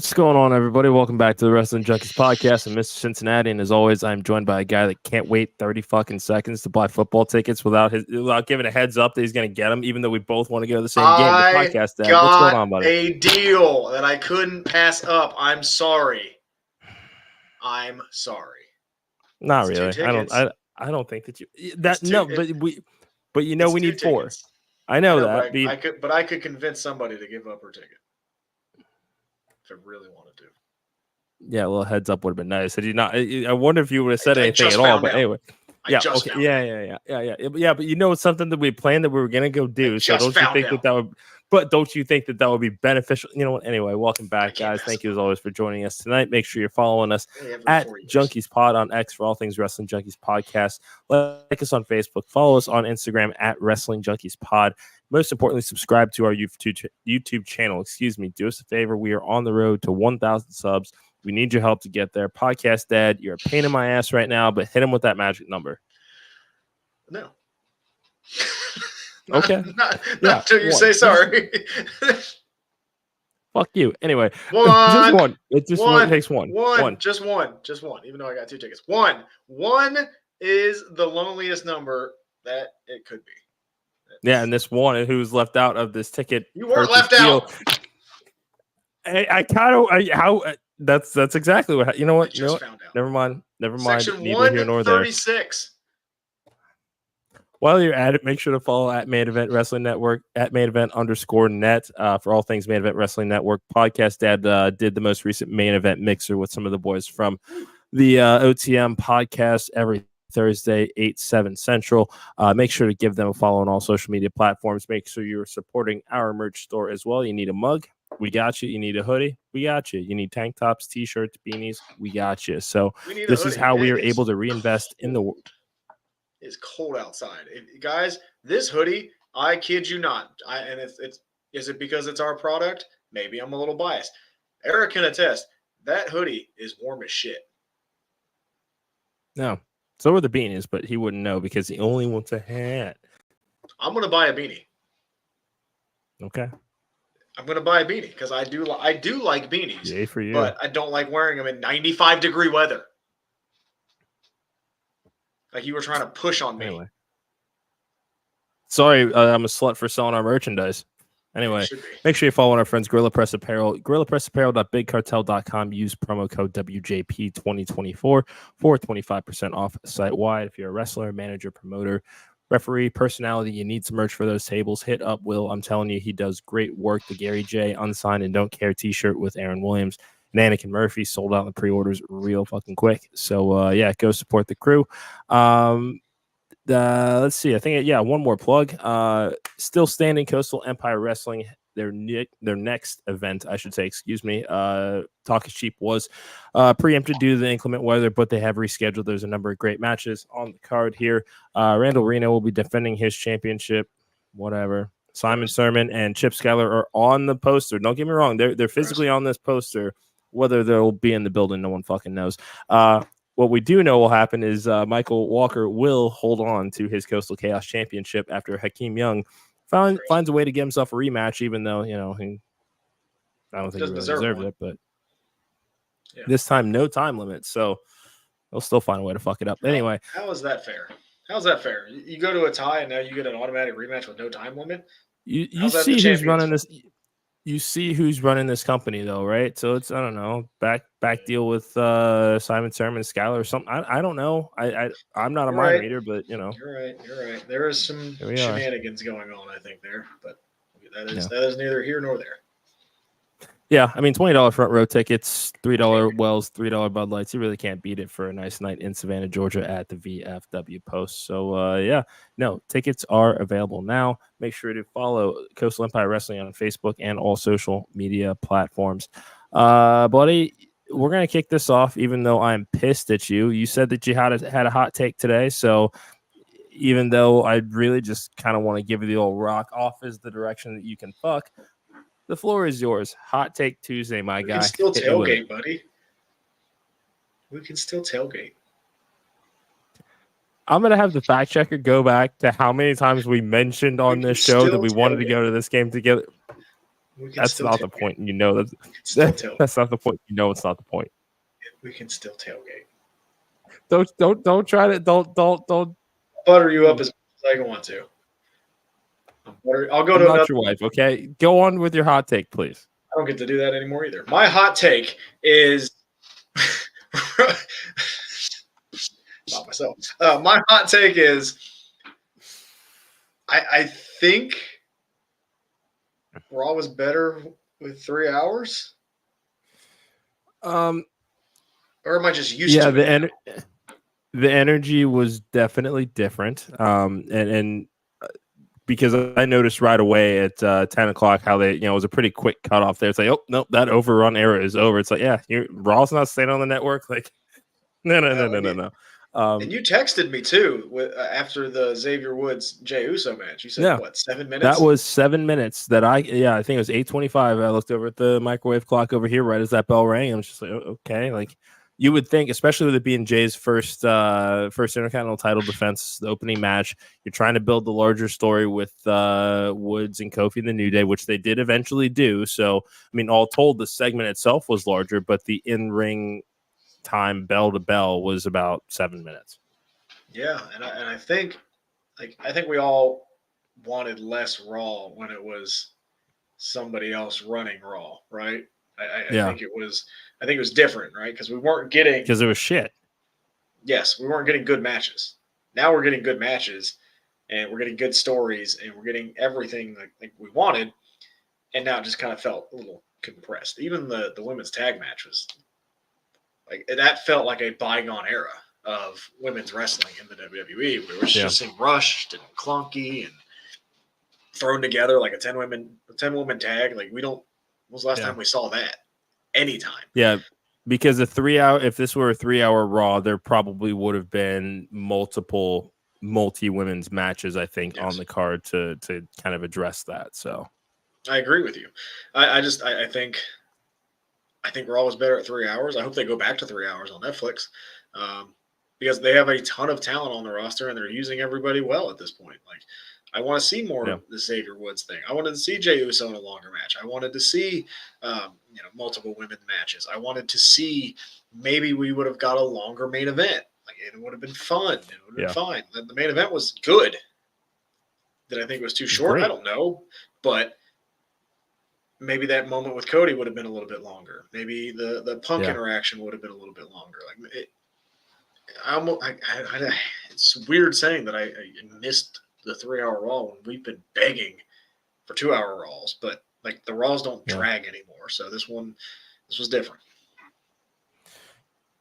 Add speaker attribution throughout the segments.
Speaker 1: What's going on, everybody? Welcome back to the Wrestling Junkies Podcast. I'm Mr. Cincinnati, and as always, I'm joined by a guy that can't wait 30 fucking seconds to buy football tickets without giving a heads up that he's going to get them, even though we both want to go to the same game. The podcast, Dad. What's going on, buddy?
Speaker 2: A deal that I couldn't pass up. I'm sorry.
Speaker 1: Not really. I don't think that but you know we need four.
Speaker 2: Tickets.
Speaker 1: I know
Speaker 2: that.
Speaker 1: But
Speaker 2: I could convince somebody to give up her ticket if I really wanted to.
Speaker 1: Yeah, a little heads up would have been nice. Had you not, I wonder if you would have said anything at all. But anyway, yeah, But you know, it's something that we planned that we were gonna go do. So don't you think that would? But don't you think that would be beneficial? You know what? Anyway, welcome back, guys. Thank you as always for joining us tonight. Make sure you're following us at Junkies Pod on X for all things Wrestling Junkies Podcast. Like us on Facebook. Follow us on Instagram at Wrestling Junkies Pod. Most importantly, subscribe to our YouTube channel. Do us a favor. We are on the road to 1,000 subs. We need your help to get there. Podcast Dad, you're a pain in my ass right now, but hit him with that magic number.
Speaker 2: No.
Speaker 1: Okay.
Speaker 2: Not until you say sorry.
Speaker 1: Fuck you. Anyway,
Speaker 2: just
Speaker 1: one. It just takes one.
Speaker 2: Just one. Even though I got two tickets. One is the loneliest number that it could be.
Speaker 1: Yeah, and this one who's left out of this ticket.
Speaker 2: You weren't left out.
Speaker 1: That's exactly what. You know what?
Speaker 2: Found out.
Speaker 1: Never mind.
Speaker 2: Section
Speaker 1: Neither here nor there.
Speaker 2: 136.
Speaker 1: While you're at it, make sure to follow at Main Event Wrestling Network at Main Event _net for all things Main Event Wrestling Network. Podcast Dad did the most recent Main Event mixer with some of the boys from the OTM podcast every Thursday, 8/7 Central. Make sure to give them a follow on all social media platforms. Make sure you're supporting our merch store as well. You need a mug. We got you. You need a hoodie. We got you. You need tank tops, t-shirts, beanies. We got you. So this is how we are able to reinvest in the world.
Speaker 2: It's cold outside, guys. This hoodie, I kid you not. Is it because it's our product? Maybe I'm a little biased. Eric can attest. That hoodie is warm as shit.
Speaker 1: No, so are the beanies, but he wouldn't know because he only wants a hat.
Speaker 2: I'm gonna buy a beanie.
Speaker 1: Okay.
Speaker 2: I'm gonna buy a beanie because I do like beanies.
Speaker 1: Yay for you.
Speaker 2: But I don't like wearing them in 95-degree weather. Like you were trying to push on me. Anyway.
Speaker 1: Sorry, I'm a slut for selling our merchandise. Anyway, make sure you follow our friends Gorilla Press Apparel. GorillaPressApparel.BigCartel.com. Use promo code WJP2024 for 25% off site-wide. If you're a wrestler, manager, promoter, referee, personality, you need some merch for those tables, hit up Will. I'm telling you, he does great work. The Gary J unsigned and don't care t-shirt with Aaron Williams and Anakin Murphy sold out in the pre-orders real fucking quick. So go support the crew. Let's see. I think one more plug. Still standing, Coastal Empire Wrestling. Their next event, I should say. Excuse me. Talk is Cheap was preempted due to the inclement weather, but they have rescheduled. There's a number of great matches on the card here. Randall Reno will be defending his championship. Whatever. Simon Sermon and Chip Schuyler are on the poster. Don't get me wrong. They're physically on this poster. Whether they'll be in the building, no one fucking knows. What we do know will happen is Michael Walker will hold on to his Coastal Chaos Championship after Hakeem Young finds a way to get himself a rematch, even though, I don't think he really deserved it. But this time, no time limit. So they'll still find a way to fuck it up. Anyway.
Speaker 2: How is that fair? How's that fair? You go to a tie and now you get an automatic rematch with no time limit?
Speaker 1: You see who's running this. You see who's running this company, though, right? So it's, I don't know, back deal with Simon Sermon, Schuyler, or something. I don't know. I'm not a mind reader, but
Speaker 2: You're right. There is some shenanigans going on, I think, there, but that is neither here nor there.
Speaker 1: Yeah, I mean, $20 front row tickets, $3 Wells, $3 Bud Lights. You really can't beat it for a nice night in Savannah, Georgia at the VFW Post. So, tickets are available now. Make sure to follow Coastal Empire Wrestling on Facebook and all social media platforms. Buddy, we're going to kick this off, even though I'm pissed at you. You said that you had a hot take today, so even though I really just kind of want to give you the old rock off is the direction that you can fuck, the floor is yours. Hot Take Tuesday, my guy.
Speaker 2: We can still tailgate, buddy. We can still tailgate.
Speaker 1: I'm going to have the fact checker go back to how many times we mentioned on this show that we wanted to go to this game together. That's not the point. You know that. That's not the point. You know it's not the point.
Speaker 2: We can still tailgate.
Speaker 1: Don't try to don't
Speaker 2: butter you up as much as I want to. I'll go to
Speaker 1: not your wife. Okay, go on with your hot take, please.
Speaker 2: I don't get to do that anymore either. My hot take is not myself. My hot take is I think Raw was better with 3 hours. Or am I just used to it?
Speaker 1: The energy was definitely different. And because I noticed right away at 10 o'clock how they, it was a pretty quick cutoff there. It's like, oh, no, that overrun era is over. It's like, yeah, Raw's not staying on the network. Like, no.
Speaker 2: And you texted me too after the Xavier Woods Jey Uso match. You said what, 7 minutes?
Speaker 1: That was 7 minutes. I think it was 8:25. I looked over at the microwave clock over here right as that bell rang. I'm just like, okay, like you would think, especially with it being Jay's first Intercontinental title defense, the opening match. You're trying to build the larger story with Woods and Kofi and the New Day, which they did eventually do. So, I mean, all told, the segment itself was larger, but the in-ring time bell to bell was about 7 minutes.
Speaker 2: Yeah, and I think we all wanted less Raw when it was somebody else running Raw, right? I think it was different, right? Because we weren't getting,
Speaker 1: because it was shit.
Speaker 2: Yes, we weren't getting good matches. Now we're getting good matches, and we're getting good stories, and we're getting everything like we wanted. And now it just kind of felt a little compressed. Even the women's tag match was like, that felt like a bygone era of women's wrestling in the WWE. We were just seeing rushed and clunky and thrown together like a 10 woman tag. Like, when was the last time we saw that? Anytime. Yeah,
Speaker 1: because if this were a 3 hour Raw, there probably would have been multi-women's matches, I think, on the card to kind of address that. So
Speaker 2: I agree with you. I think Raw was better at 3 hours. I hope they go back to 3 hours on Netflix, because they have a ton of talent on the roster and they're using everybody well at this point. Like, I want to see more of the Xavier Woods thing. I wanted to see Jey Uso in a longer match. I wanted to see, multiple women matches. I wanted to see, maybe we would have got a longer main event. Like, it would have been fun. It would have been fine. The main event was good. Did I think it was too short? I don't know. But maybe that moment with Cody would have been a little bit longer. Maybe the Punk interaction would have been a little bit longer. Like, it's weird saying that I missed the 3 hour Raw when we've been begging for 2 hour Raws, but like, the Raws don't drag anymore. So this was different.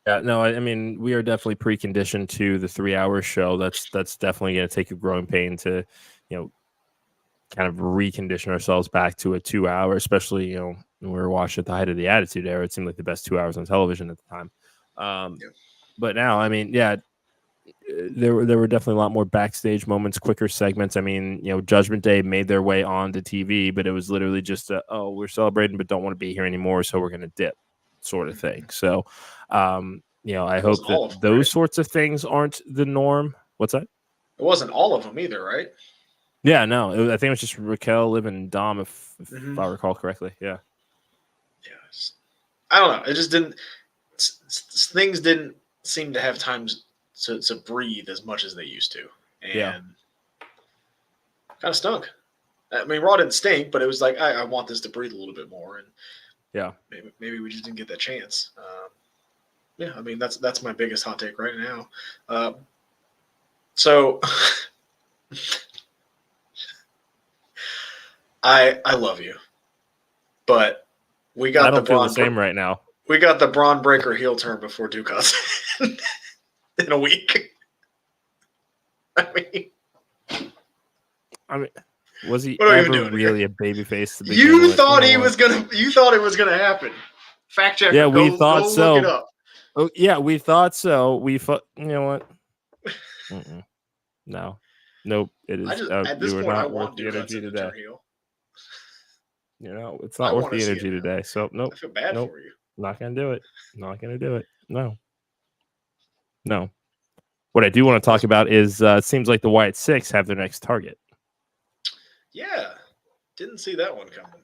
Speaker 1: Yeah, no, I mean, we are definitely preconditioned to the 3 hour show. That's definitely going to take a growing pain to, kind of recondition ourselves back to a 2 hour, especially, when we were watching at the height of the Attitude Era. It seemed like the best 2 hours on television at the time. But now, I mean, there were definitely a lot more backstage moments, quicker segments. I mean, Judgment Day made their way onto TV, but it was literally just we're celebrating but don't want to be here anymore, so we're going to dip sort of thing. So, I hope that those sorts of things aren't the norm. What's that?
Speaker 2: It wasn't all of them either, right?
Speaker 1: Yeah, no. I think it was just Raquel, Liv, and Dom, if I recall correctly. Yeah.
Speaker 2: Yes. I don't know. It just didn't. Things didn't seem to have times to breathe as much as they used to, and kind of stunk. I mean, Raw didn't stink, but it was like, I want this to breathe a little bit more, and maybe we just didn't get that chance. I mean, that's my biggest hot take right now. So I love you, but we got the
Speaker 1: feel the same right now.
Speaker 2: We got the Braun Breaker heel turn before Dukas in a week. I mean,
Speaker 1: was he ever really a babyface?
Speaker 2: You thought it was gonna happen. Fact check.
Speaker 1: Yeah, we thought so.
Speaker 2: Look it up.
Speaker 1: Oh yeah, we thought so. You know what? No, nope. It is.
Speaker 2: At this point, I want the energy today.
Speaker 1: It's not worth the energy today. So nope.
Speaker 2: I feel bad for you.
Speaker 1: Not gonna do it. Not gonna do it. No. What I do want to talk about is it seems like the Wyatt Six have their next target.
Speaker 2: Yeah, didn't see that one coming.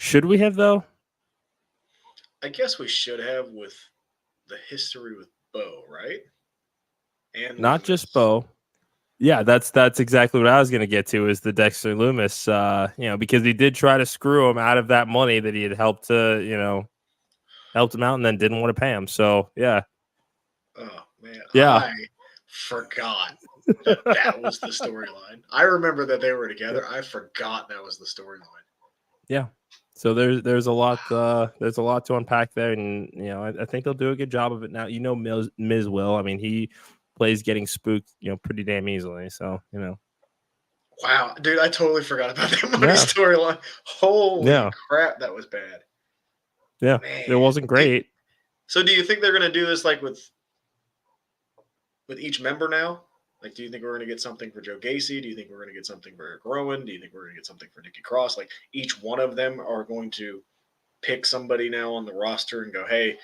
Speaker 1: Should we have though?
Speaker 2: I guess we should have with the history with Bo, right? And
Speaker 1: Not
Speaker 2: Loomis.
Speaker 1: just Bo. Yeah, that's exactly what I was going to get to is the Dexter Loomis, because he did try to screw him out of that money that he had helped him out and then didn't want to pay him. So, yeah.
Speaker 2: Oh, man.
Speaker 1: Yeah.
Speaker 2: I forgot that was the storyline. I remember that they were together. I forgot that was the storyline.
Speaker 1: Yeah. So there's a lot to unpack there, and I think they'll do a good job of it now. Miz will. I mean, he plays getting spooked, pretty damn easily. So
Speaker 2: Wow, dude, I totally forgot about that money storyline. Holy crap, that was bad.
Speaker 1: Yeah,
Speaker 2: man.
Speaker 1: It wasn't great.
Speaker 2: So, do you think they're gonna do this like with each member now? Like, do you think we're going to get something for Joe Gacy? Do you think we're going to get something for Eric Rowan? Do you think we're going to get something for Nikki Cross? Like, each one of them are going to pick somebody now on the roster and go, hey,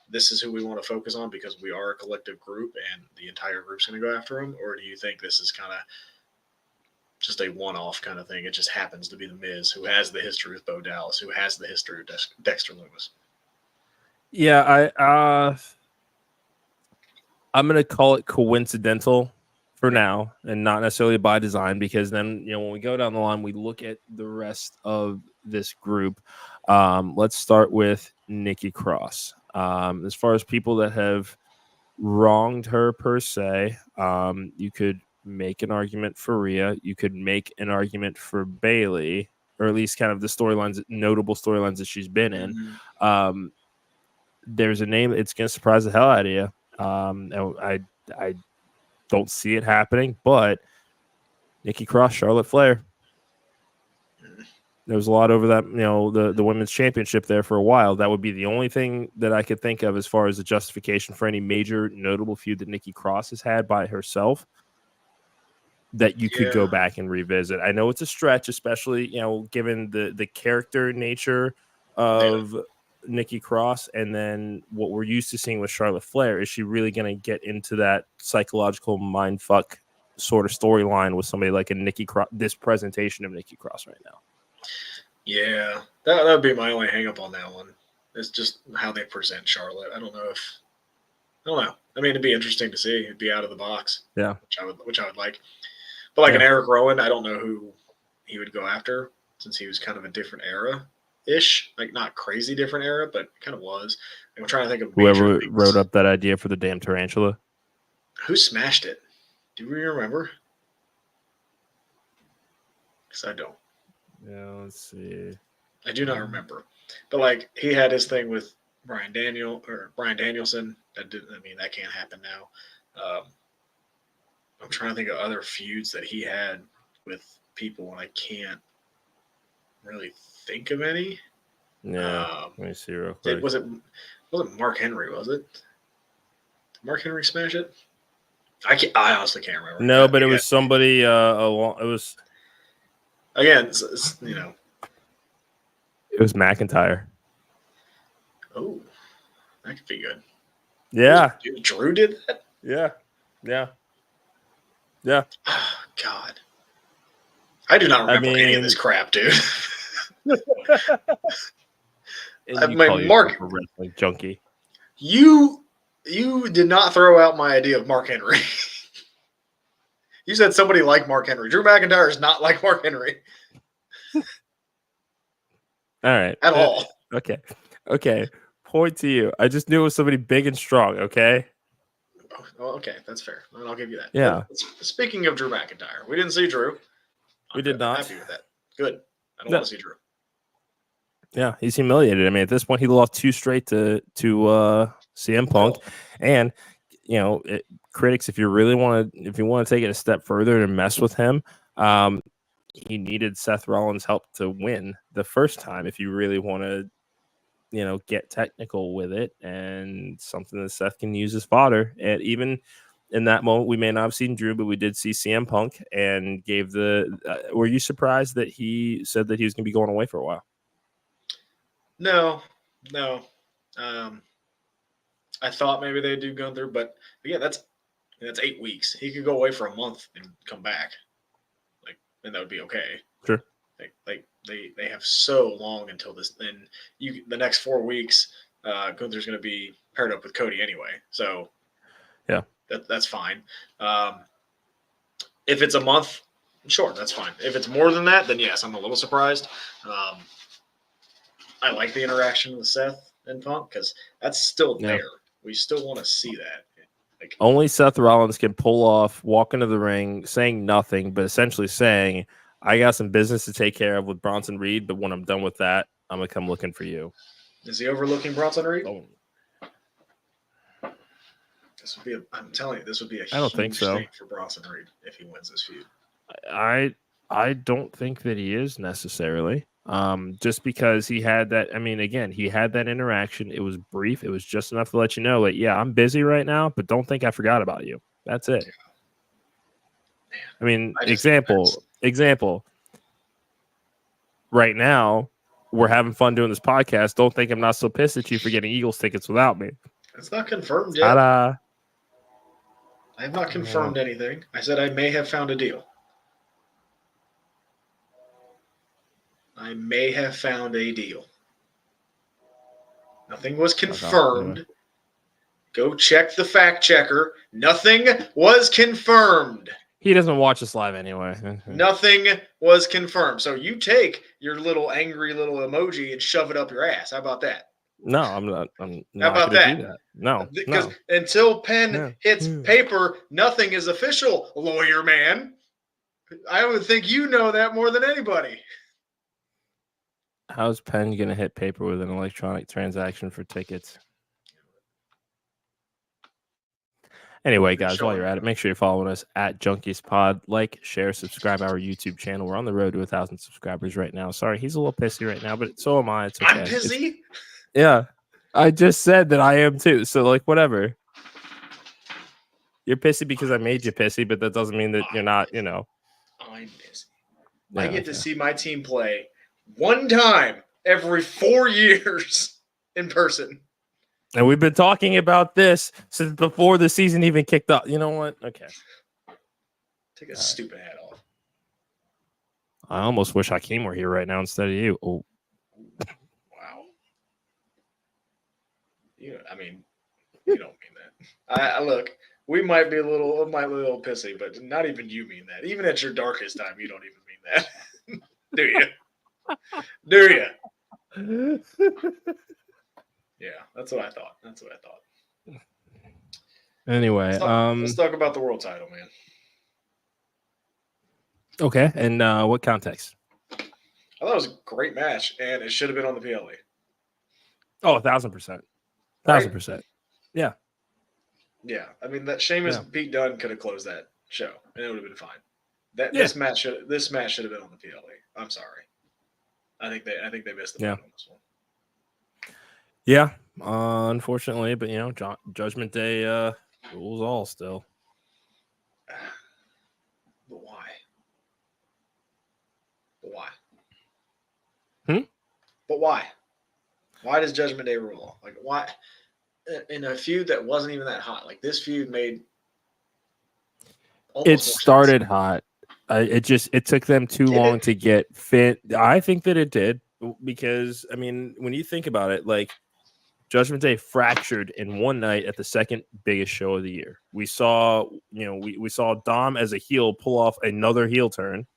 Speaker 2: this is who we want to focus on because we are a collective group and the entire group's going to go after them? Or do you think this is kind of just a one-off kind of thing? It just happens to be The Miz, who has the history with Bo Dallas, who has the history of Dexter Loomis.
Speaker 1: Yeah, I'm going to call it coincidental for now and not necessarily by design, because then, when we go down the line, we look at the rest of this group. Let's start with Nikki Cross. As far as people that have wronged her per se, you could make an argument for Rhea. You could make an argument for Bayley, or at least kind of the notable storylines that she's been in.
Speaker 2: Mm-hmm.
Speaker 1: There's a name, it's going to surprise the hell out of you. I don't see it happening, but Nikki Cross, Charlotte Flair. There was a lot over that, the women's championship there for a while. That would be the only thing that I could think of as far as the justification for any major notable feud that Nikki Cross has had by herself that you could go back and revisit. I know it's a stretch, especially, given the character nature of Nikki Cross, and then what we're used to seeing with Charlotte Flair. Is she really going to get into that psychological mindfuck sort of storyline with somebody like a Nikki Cross, this presentation of Nikki Cross right now?
Speaker 2: Yeah, that would be my only hang up on that one. It's just how they present Charlotte. I don't know. I mean, it'd be interesting to see. It'd be out of the box.
Speaker 1: Yeah.
Speaker 2: Which I would like. But like an Eric Rowan, I don't know who he would go after, since he was kind of a different era-ish. Like, not crazy different era, but kind of was. I'm trying to think of
Speaker 1: whoever wrote up that idea for the damn tarantula.
Speaker 2: Who smashed it? Do we remember? Because I don't.
Speaker 1: Yeah, let's see.
Speaker 2: I do not remember. But like, he had his thing with Bryan Danielson. That can't happen now. I'm trying to think of other feuds that he had with people, and I can't really think of any.
Speaker 1: Yeah, let me see real quick.
Speaker 2: Wasn't Mark Henry? Was it? Did Mark Henry smash it? I honestly can't remember.
Speaker 1: No, but it was somebody. It was
Speaker 2: again.
Speaker 1: It was McIntyre.
Speaker 2: Oh, that could be good.
Speaker 1: Yeah,
Speaker 2: Drew did that.
Speaker 1: Yeah.
Speaker 2: Oh, God, I do not remember any of this crap, dude.
Speaker 1: Mark, wrestling junkie.
Speaker 2: You did not throw out my idea of Mark Henry. You said somebody like Mark Henry. Drew McIntyre is not like Mark Henry.
Speaker 1: All right.
Speaker 2: At all.
Speaker 1: Okay. Point to you. I just knew it was somebody big and strong, okay?
Speaker 2: Oh, okay, that's fair. And I'll give you that.
Speaker 1: Yeah.
Speaker 2: But speaking of Drew McIntyre, we didn't see Drew.
Speaker 1: We did not.
Speaker 2: I'm happy with that. Good. I don't want to see Drew.
Speaker 1: Yeah, he's humiliated. I mean, at this point, he lost 2 straight to CM Punk, and critics, if you want to take it a step further and mess with him, he needed Seth Rollins' help to win the first time. If you really want to, get technical with it, and something that Seth can use as fodder. And even in that moment, we may not have seen Drew, but we did see CM Punk, and gave were you surprised that he said that he was going to be going away for a while?
Speaker 2: No. I thought maybe they'd do Gunther, but yeah, that's 8 weeks. He could go away for a month and come back, and that would be okay.
Speaker 1: Sure.
Speaker 2: They have so long until this. Then the next 4 weeks, Gunther's going to be paired up with Cody anyway. So
Speaker 1: yeah,
Speaker 2: that's fine. If it's a month, sure, that's fine. If it's more than that, then yes, I'm a little surprised. I like the interaction with Seth and Punk because that's still there. We still want to see that. Like,
Speaker 1: only Seth Rollins can pull off, walk into the ring, saying nothing, but essentially saying, I got some business to take care of with Bronson Reed, but when I'm done with that, I'm going to come looking for you.
Speaker 2: Is he overlooking Bronson Reed?
Speaker 1: Oh.
Speaker 2: I'm telling you, this would be a
Speaker 1: I don't think
Speaker 2: huge
Speaker 1: so.
Speaker 2: thing for Bronson Reed if he wins this feud.
Speaker 1: I don't think that he is necessarily. Just because he had that. I mean, again, he had that interaction. It was brief. It was just enough to let you know, like, yeah, I'm busy right now, but don't think I forgot about you. That's it.
Speaker 2: Man,
Speaker 1: I mean, example. Right now, we're having fun doing this podcast. Don't think I'm not so pissed at you for getting Eagles tickets without me.
Speaker 2: It's not confirmed yet.
Speaker 1: Ta-da.
Speaker 2: I have not confirmed anything. I said I may have found a deal. I may have found a deal. Nothing was confirmed. Go check the fact checker. Nothing was confirmed.
Speaker 1: He doesn't watch us live anyway.
Speaker 2: Nothing was confirmed. So you take your little angry little emoji and shove it up your ass. How about that?
Speaker 1: No, I'm not. I'm
Speaker 2: How
Speaker 1: not
Speaker 2: about
Speaker 1: going to
Speaker 2: that?
Speaker 1: do that. No,
Speaker 2: Because
Speaker 1: no.
Speaker 2: until pen hits paper, nothing is official, lawyer man. I would think you know that more than anybody.
Speaker 1: How's Penn going to hit paper with an electronic transaction for tickets? Anyway, guys, while you're at it, make sure you're following us at Junkies Pod. Like, share, subscribe our YouTube channel. We're on the road to 1,000 subscribers right now. Sorry, he's a little pissy right now, but so am I. It's okay.
Speaker 2: I'm pissy?
Speaker 1: Yeah. I just said that I am too. So, like, whatever. You're pissy because I made you pissy, but that doesn't mean that you're not, you know.
Speaker 2: I'm pissy.
Speaker 1: Yeah,
Speaker 2: I get to see my team play one time every 4 years in person.
Speaker 1: And we've been talking about this since before the season even kicked off. You know what? Okay.
Speaker 2: Take a stupid hat off.
Speaker 1: I almost wish Hakeem were here right now instead of you. Oh.
Speaker 2: Wow. I mean, you don't mean that. I look, we might be a little pissy, but not even you mean that. Even at your darkest time, you don't even mean that. Do you? Do you? Yeah, that's what I thought.
Speaker 1: Anyway,
Speaker 2: let's talk about the world title, man.
Speaker 1: Okay, and what context?
Speaker 2: I thought it was a great match, and it should have been on the PLE.
Speaker 1: Oh, 1,000%. 1,000%. Yeah.
Speaker 2: Yeah, I mean that Sheamus and Pete Dunne could have closed that show, and it would have been fine. This match should have been on the PLE. I'm sorry. I think they missed the point on this one.
Speaker 1: Yeah, unfortunately, but you know, Judgment Day rules all still.
Speaker 2: But why? But why? Why does Judgment Day rule all? Like, why? In a feud that wasn't even that hot, like this feud made.
Speaker 1: It started hot. It took them too long to get fit. I think that it did because I mean, when you think about it, like Judgment Day fractured in one night at the second biggest show of the year. We saw, we saw Dom as a heel pull off another heel turn.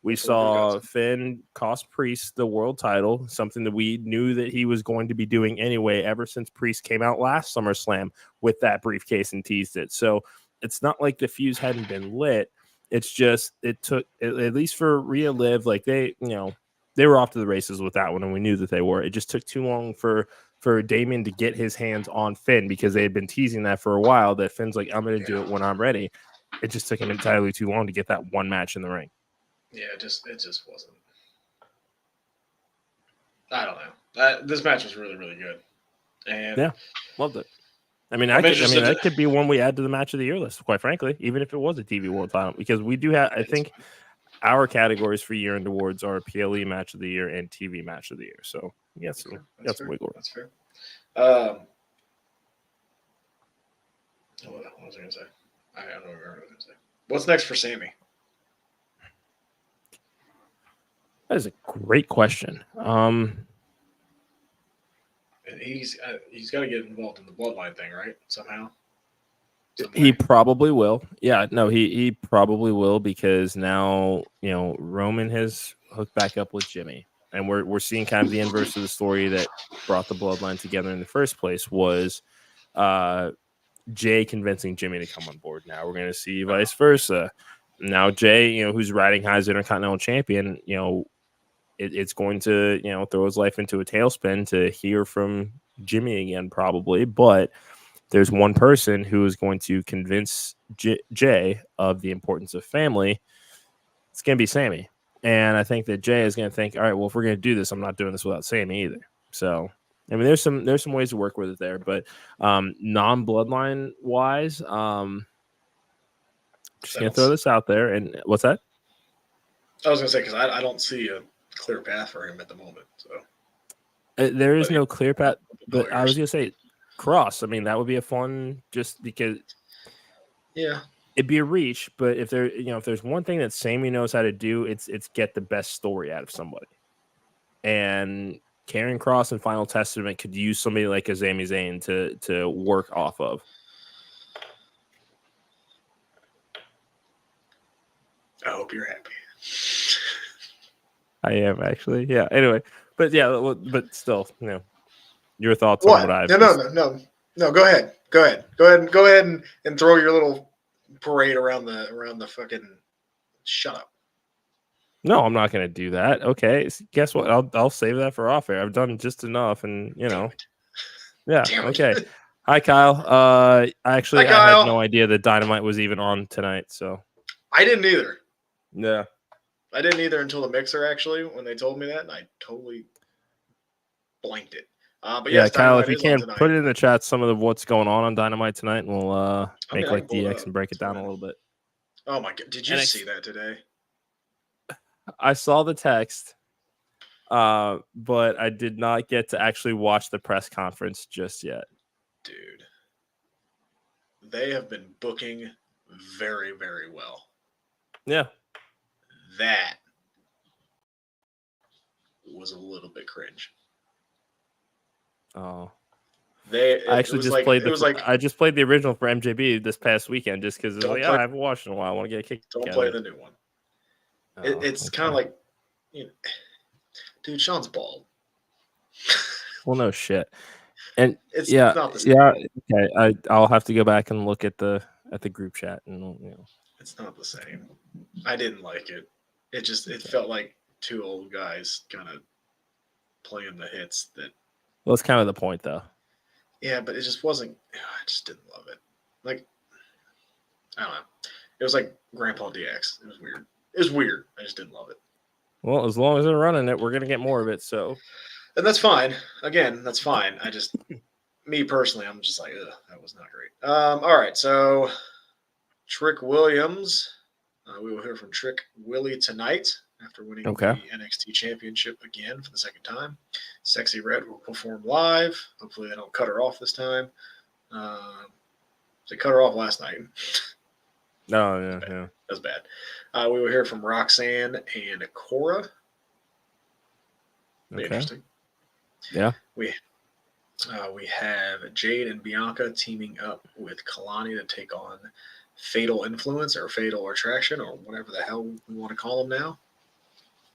Speaker 1: We saw Finn cost Priest the world title, something that we knew that he was going to be doing anyway ever since Priest came out last SummerSlam with that briefcase and teased it. So it's not like the fuse hadn't been lit. It's just it took, at least for Rhea Liv, like they were off to the races with that one, and we knew that they were. It just took too long for Damien to get his hands on Finn because they had been teasing that for a while, that Finn's like, I'm going to do it when I'm ready. It just took him entirely too long to get that one match in the ring.
Speaker 2: Yeah, it just wasn't. I don't know. This match was really, really good. And
Speaker 1: yeah, loved it. I mean, that could be one we add to the match of the year list, quite frankly, even if it was a TV world title, because we do have, I think, our categories for year-end awards are PLE match of the year and TV match of the year. So, yes, that's wiggle room.
Speaker 2: That's fair. What was I going to say? I don't remember what I was going to say. What's next for Sami?
Speaker 1: That is a great question.
Speaker 2: He's got to get involved in the bloodline thing, right? Somehow.
Speaker 1: He probably will. Yeah, no, he probably will, because now, Roman has hooked back up with Jimmy, and we're seeing kind of the inverse of the story that brought the bloodline together in the first place was Jey convincing Jimmy to come on board. Now we're going to see vice versa. Now Jey, who's riding high as Intercontinental Champion, it's going to, throw his life into a tailspin to hear from Jimmy again, probably. But there's one person who is going to convince Jey of the importance of family. It's going to be Sami. And I think that Jey is going to think, all right, well, if we're going to do this, I'm not doing this without Sami either. So, I mean, there's some ways to work with it there, but non-bloodline wise, just going to throw this out there. And what's that?
Speaker 2: I was going to say, because I don't see a clear path for him at the moment. So
Speaker 1: there is no clear path, but I was going to say Cross. I mean, that would be a fun, just because.
Speaker 2: Yeah.
Speaker 1: It'd be a reach, but if there's one thing that Sami knows how to do, it's get the best story out of somebody. And Karrion Kross and Final Testament could use somebody like a Sami Zayn to work off of.
Speaker 2: I hope you're happy.
Speaker 1: I am, actually. Yeah. Anyway, but yeah, but still, your thoughts on what I've
Speaker 2: No. Go ahead. Go ahead and throw your little parade around the fucking. Shut up.
Speaker 1: No, I'm not going to do that. Okay, guess what? I'll save that for off air. I've done just enough, and yeah. Okay. Hi, Kyle. I had no idea that Dynamite was even on tonight, so
Speaker 2: I didn't either.
Speaker 1: Yeah,
Speaker 2: I didn't either until the mixer, actually, when they told me that, and I totally blanked it. But yes,
Speaker 1: Kyle,
Speaker 2: Dynamite
Speaker 1: if you can put it in the chat, some of what's going on Dynamite tonight, and we'll make DX and break it down a little bit.
Speaker 2: Oh my god! Did you see that today?
Speaker 1: I saw the text, but I did not get to actually watch the press conference just yet.
Speaker 2: Dude, they have been booking very, very well.
Speaker 1: Yeah.
Speaker 2: That was a little bit cringe.
Speaker 1: Oh.
Speaker 2: I
Speaker 1: just played the original for MJB this past weekend just because I haven't watched in a while. I want to get a kick.
Speaker 2: Don't play the new one. It's kind of like, dude, Sean's bald.
Speaker 1: Well, no shit. And
Speaker 2: it's not the same.
Speaker 1: Okay. I'll have to go back and look at the group chat, and
Speaker 2: it's not the same. I didn't like it. It felt like two old guys kind of playing the hits that.
Speaker 1: Well, it's kind of the point, though.
Speaker 2: Yeah, but it just wasn't. I just didn't love it. Like, I don't know. It was like Grandpa DX. It was weird. I just didn't love it.
Speaker 1: Well, as long as they're running it, we're gonna get more of it. So,
Speaker 2: and that's fine. Again, that's fine. I just, me personally, I'm just like, ugh, that was not great. All right, so Trick Williams. We will hear from Trick Willie tonight after winning the NXT Championship again for the second time. Sexy Red will perform live. Hopefully, they don't cut her off this time. They cut her off last night.
Speaker 1: Oh, yeah.
Speaker 2: That's bad. We will hear from Roxanne and Cora. Interesting.
Speaker 1: Yeah.
Speaker 2: We have Jade and Bianca teaming up with Kalani to take on Fatal Influence or Fatal Attraction or whatever the hell we want to call them now.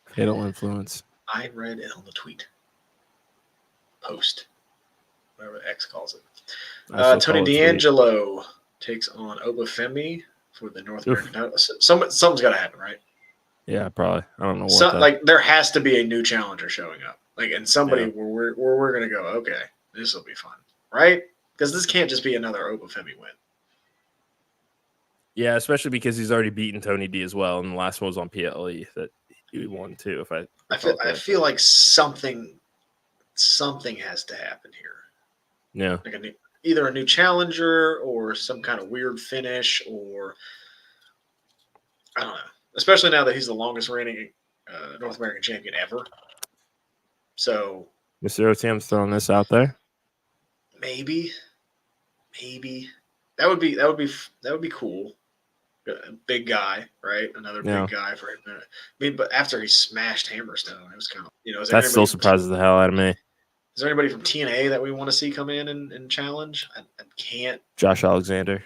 Speaker 1: Fatal Influence.
Speaker 2: I read it on the tweet. Post. Whatever X calls it. Tony D'Angelo takes on Obafemi for the North American title. Something's got to happen, right?
Speaker 1: Yeah, probably. I don't know what.
Speaker 2: There has to be a new challenger showing up. And somebody where we're going to go, okay, this will be fun. Right? Because this can't just be another Obafemi win.
Speaker 1: Yeah, especially because he's already beaten Tony D as well, and the last one was on PLE that he won too.
Speaker 2: I feel like something has to happen here.
Speaker 1: Yeah,
Speaker 2: like either a new challenger or some kind of weird finish, or I don't know. Especially now that he's the longest reigning North American champion ever. So,
Speaker 1: Mr. OTM's throwing this out there.
Speaker 2: Maybe that would be cool. big guy, right? Another
Speaker 1: Yeah.
Speaker 2: big guy for a minute. I mean, but after he smashed Hammerstone, it was kind of, is
Speaker 1: That still surprises the hell out of me.
Speaker 2: Is there anybody from TNA that we want to see come in and challenge? I can't.
Speaker 1: Josh Alexander.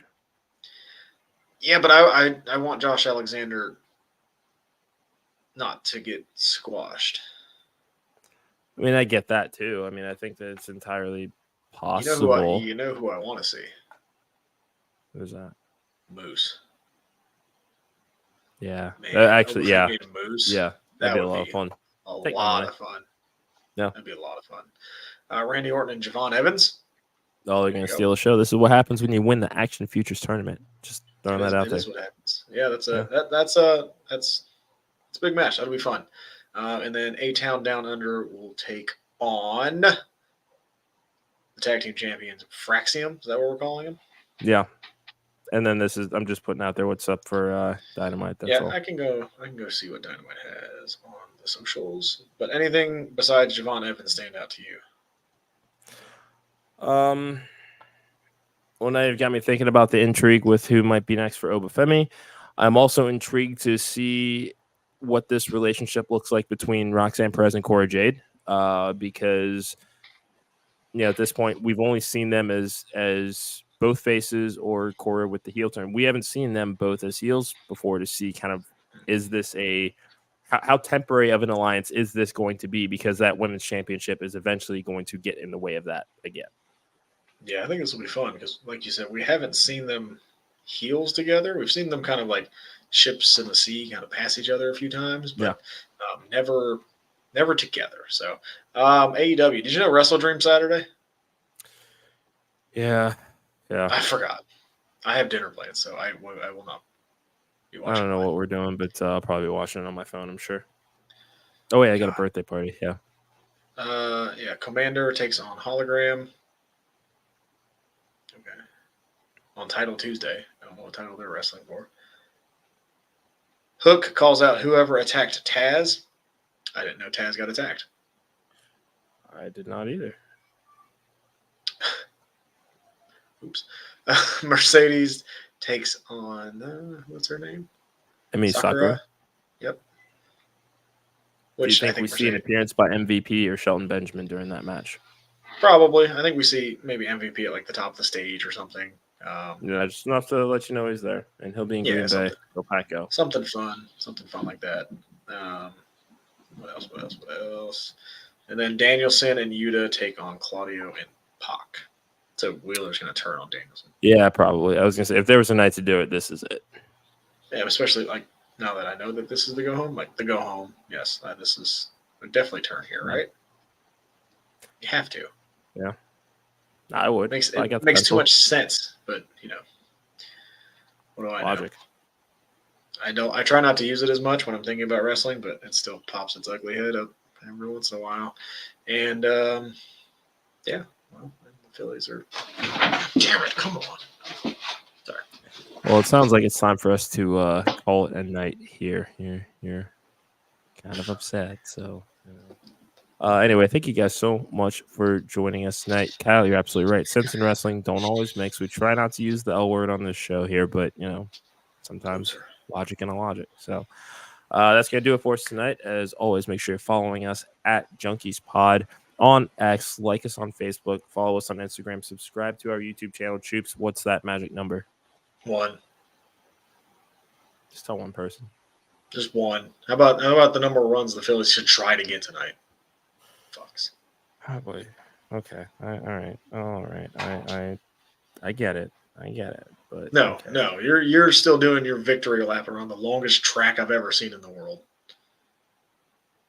Speaker 2: Yeah, but I want Josh Alexander not to get squashed.
Speaker 1: I mean, I get that too. I mean, I think that it's entirely possible.
Speaker 2: You know who I want to see?
Speaker 1: Who's that?
Speaker 2: Moose.
Speaker 1: Yeah.
Speaker 2: Man,
Speaker 1: actually, yeah.
Speaker 2: Moose.
Speaker 1: Yeah. That'd be a lot of fun.
Speaker 2: A lot of fun.
Speaker 1: Yeah.
Speaker 2: That'd be a lot of fun. Randy Orton and Javon Evans.
Speaker 1: Oh, they're going to steal the show. This is what happens when you win the Action Futures tournament. Just throwing that out there.
Speaker 2: That's what happens. Yeah, that's a big match. That'll be fun. And then A-Town Down Under will take on the tag team champions, Fraxium. Is that what we're calling them?
Speaker 1: Yeah. And then I'm just putting out there what's up for Dynamite. That's all.
Speaker 2: I can go see what Dynamite has on the socials. But anything besides Javon Evans stand out to you?
Speaker 1: Well, now you've got me thinking about the intrigue with who might be next for Obafemi. I'm also intrigued to see what this relationship looks like between Roxanne Perez and Cora Jade, because at this point we've only seen them as both faces or Cora with the heel turn. We haven't seen them both as heels before to see kind of, is this how temporary of an alliance is this going to be, because that women's championship is eventually going to get in the way of that again.
Speaker 2: Yeah, I think this will be fun because, like you said, we haven't seen them heels together. We've seen them kind of like ships in the sea kind of pass each other a few times, but never together. So AEW, did you know Wrestle Dream Saturday?
Speaker 1: Yeah.
Speaker 2: I forgot. I have dinner plans, so I will not be watching.
Speaker 1: I don't know what we're doing, but I'll probably be watching it on my phone, I'm sure. Oh, wait, I got a birthday party, yeah.
Speaker 2: Commander takes on Hologram. Okay. On Title Tuesday. I don't know what title they're wrestling for. Hook calls out whoever attacked Taz. I didn't know Taz got attacked.
Speaker 1: I did not either.
Speaker 2: Oops. Mercedes takes on what's her name?
Speaker 1: I mean Sakura.
Speaker 2: Yep.
Speaker 1: Which do you think we see an appearance by MVP or Shelton Benjamin during that match?
Speaker 2: Probably. I think we see maybe MVP at like the top of the stage or something.
Speaker 1: Just enough to let you know he's there, and he'll be in Green Bay. Go Paco.
Speaker 2: Something fun like that. What else? And then Danielson and Yuta take on Claudio and Pac. So Wheeler's going to turn on Danielson. Yeah,
Speaker 1: probably. I was going to say, if there was a night to do it, this is it.
Speaker 2: Yeah, especially like now that I know that this is the go home. Like the go home, yes, this is definitely turn here, right? You have to.
Speaker 1: Yeah, I would.
Speaker 2: It makes too much sense, but what do I
Speaker 1: Logic.
Speaker 2: know? I try not to use it as much when I'm thinking about wrestling, but it still pops its ugly head up every once in a while. And well, the Phillies are. Damn it! Come on. Sorry.
Speaker 1: Well, it sounds like it's time for us to call it a night here. You're kind of upset, so. Anyway, thank you guys so much for joining us tonight. Kyle, you're absolutely right. Sense in wrestling don't always mix. We try not to use the L word on this show here, but sometimes logic and illogic. So that's gonna do it for us tonight. As always, make sure you're following us at Junkies Pod on X, like us on Facebook, follow us on Instagram, subscribe to our YouTube channel. Troops, what's that magic number?
Speaker 2: 1.
Speaker 1: Just tell one person.
Speaker 2: Just 1. How about the number of runs the Phillies should try to get tonight? Fucks.
Speaker 1: Probably. Okay. All right. I get it. But
Speaker 2: no, you're still doing your victory lap around the longest track I've ever seen in the world.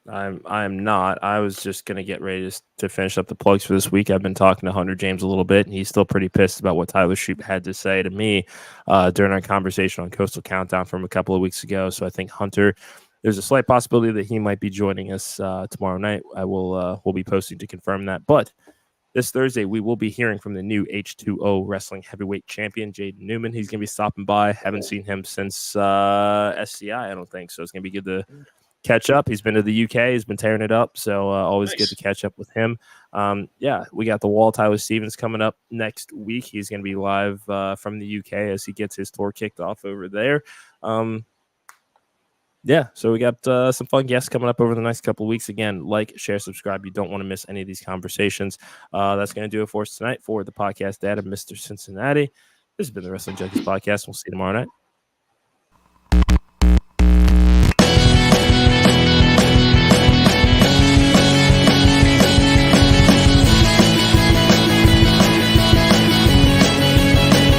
Speaker 1: I'm not. I was just gonna get ready to finish up the plugs for this week. I've been talking to Hunter James a little bit, and he's still pretty pissed about what Tyler Shoup had to say to me during our conversation on Coastal Countdown from a couple of weeks ago. So I think Hunter, there's a slight possibility that he might be joining us tomorrow night. We'll be posting to confirm that. But this Thursday, we will be hearing from the new H2O Wrestling Heavyweight Champion, Jaden Newman. He's going to be stopping by. Haven't seen him since SCI, I don't think. So it's going to be good to catch up. He's been to the UK. He's been tearing it up. So always
Speaker 2: Nice.
Speaker 1: good to catch up with him. We got the Wall Tyler Stevens coming up next week. He's going to be live from the UK as he gets his tour kicked off over there. So we got some fun guests coming up over the next couple of weeks. Again, like, share, subscribe. You don't want to miss any of these conversations. That's going to do it for us tonight for the podcast dad of Mr. Cincinnati. This has been the Wrestling Junkies Podcast. We'll see you tomorrow night.